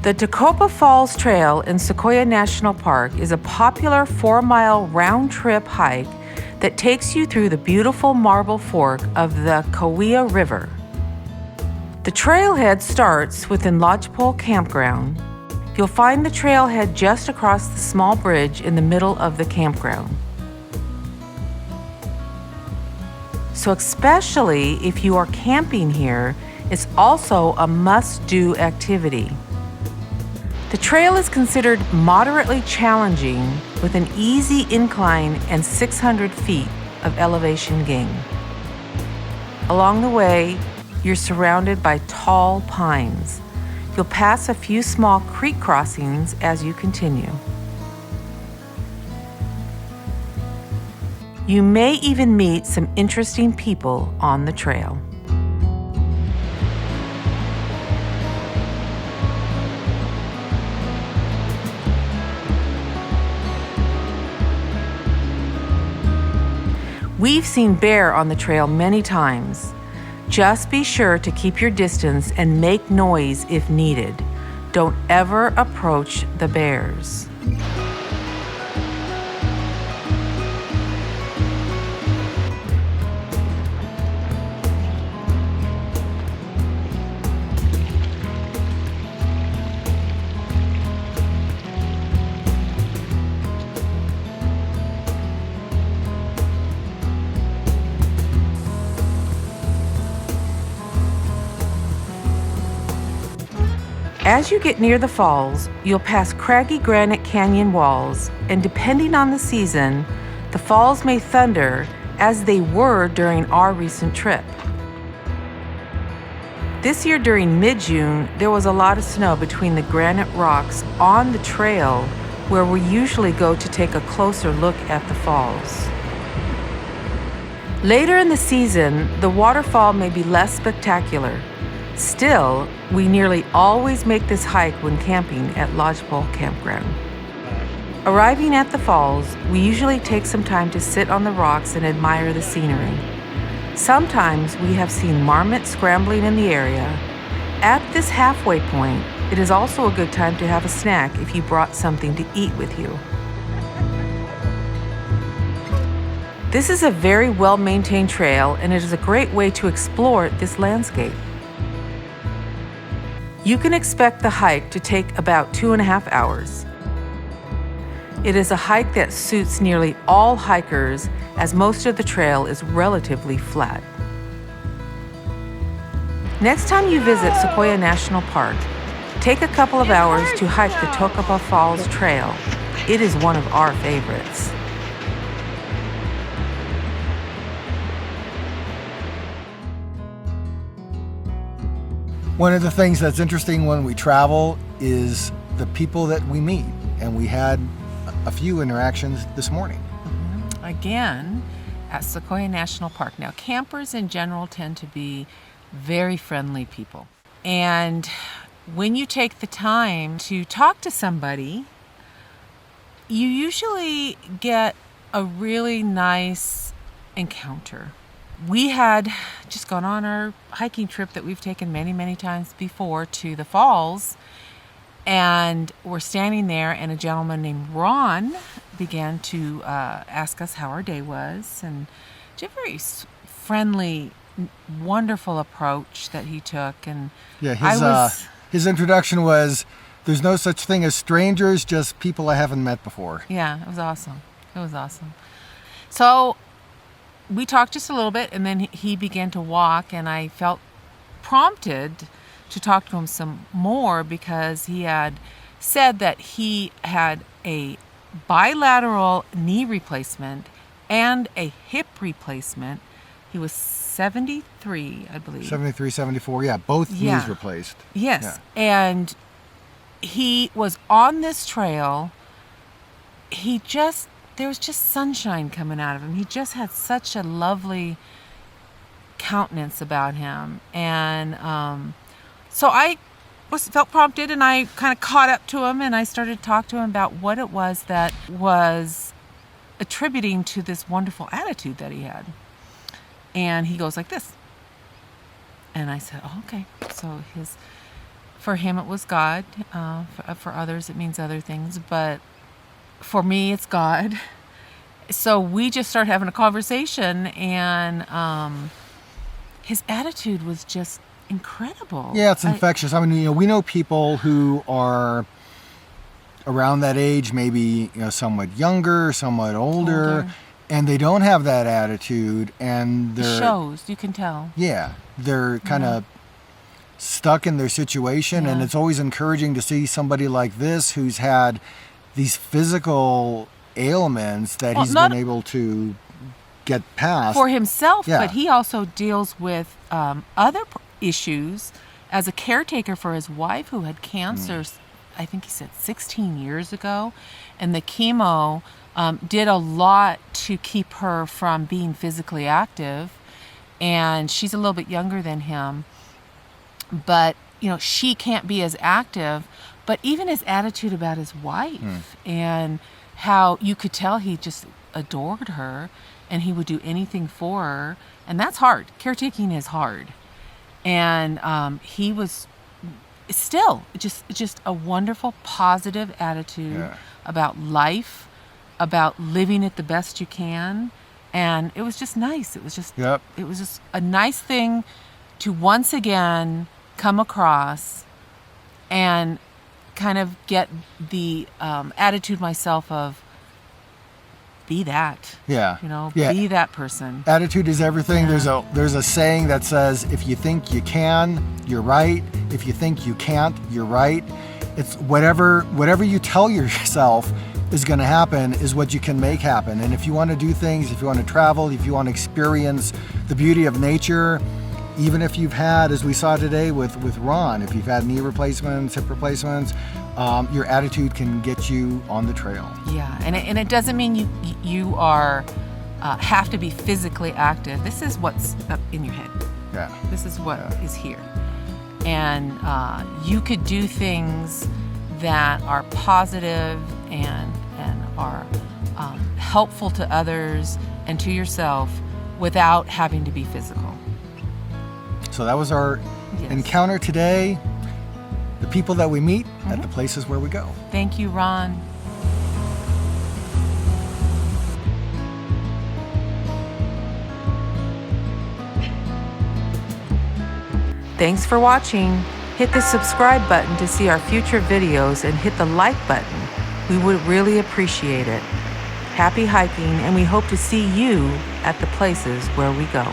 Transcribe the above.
The Tokopah Falls Trail in Sequoia National Park is a popular 4-mile round-trip hike that takes you through the beautiful marble fork of the Sequoia River. The trailhead starts within Lodgepole Campground. You'll find the trailhead just across the small bridge in the middle of the campground. So especially if you are camping here, it's also a must-do activity. The trail is considered moderately challenging with an easy incline and 600 feet of elevation gain. Along the way, you're surrounded by tall pines. You'll pass a few small creek crossings as you continue. You may even meet some interesting people on the trail. We've seen bear on the trail many times. Just be sure to keep your distance and make noise if needed. Don't ever approach the bears. As you get near the falls, you'll pass craggy granite canyon walls, and depending on the season, the falls may thunder as they were during our recent trip. This year during mid-June, there was a lot of snow between the granite rocks on the trail where we usually go to take a closer look at the falls. Later in the season, the waterfall may be less spectacular. Still, we nearly always make this hike when camping at Lodgepole Campground. Arriving at the falls, we usually take some time to sit on the rocks and admire the scenery. Sometimes we have seen marmots scrambling in the area. At this halfway point, it is also a good time to have a snack if you brought something to eat with you. This is a very well-maintained trail, and it is a great way to explore this landscape. You can expect the hike to take about 2.5 hours. It is a hike that suits nearly all hikers, as most of the trail is relatively flat. Next time you visit Sequoia National Park, take a couple of hours to hike the Tokopah Falls Trail. It is one of our favorites. One of the things that's interesting when we travel is the people that we meet, and we had a few interactions this morning. Again, at Sequoia National Park. Now, campers in general tend to be very friendly people. And when you take the time to talk to somebody, you usually get a really nice encounter. We had just gone on our hiking trip that we've taken many, many times before to the falls, and we're standing there, and a gentleman named Ron began to ask us how our day was, and just a very friendly, wonderful approach that he took. And yeah, his introduction was, "There's no such thing as strangers, just people I haven't met before." Yeah, it was awesome. It was awesome. So we talked just a little bit, and then he began to walk, and I felt prompted to talk to him some more because he had said that he had a bilateral knee replacement and a hip replacement. He was 73, I believe. 73, 74, yeah, both knees replaced. Yes, yeah. And he was on this trail. There was just sunshine coming out of him. He just had such a lovely countenance about him. And so I felt prompted, and I kind of caught up to him, and I started to talk to him about what it was that was attributing to this wonderful attitude that he had. And he goes like this. And I said, oh, okay. So his, For him, it was God. For others, it means other things. But for me, it's God. So we just started having a conversation, and his attitude was just incredible. Yeah, it's infectious. I mean, we know people who are around that age, maybe somewhat younger, somewhat older, and they don't have that attitude, and it shows. You can tell. Yeah, they're kind of stuck in their situation, and it's always encouraging to see somebody like this who's had these physical ailments that he's been able to get past for himself. But he also deals with other issues as a caretaker for his wife who had cancer. I think he said 16 years ago, and the chemo did a lot to keep her from being physically active, and she's a little bit younger than him, but she can't be as active. But even his attitude about his wife and how you could tell he just adored her and he would do anything for her, and that's hard. Caretaking is hard, and he was still just a wonderful, positive attitude about life, about living it the best you can, and it was just nice. It was just it was just a nice thing to once again come across and kind of get the attitude myself of be that. Be that person. Attitude is everything. There's a saying that says, if you think you can, you're right. If you think you can't, you're right. It's whatever you tell yourself is going to happen is what you can make happen. And if you want to do things, if you want to travel, if you want to experience the beauty of nature, even if you've had, as we saw today with Ron, if you've had knee replacements, hip replacements, your attitude can get you on the trail. Yeah, and it doesn't mean you are have to be physically active. This is what's up in your head. Yeah. This is what is here. And you could do things that are positive and are helpful to others and to yourself without having to be physical. So that was our encounter today. The people that we meet at the places where we go. Thank you, Ron. Thanks for watching. Hit the subscribe button to see our future videos and hit the like button. We would really appreciate it. Happy hiking, and we hope to see you at the places where we go.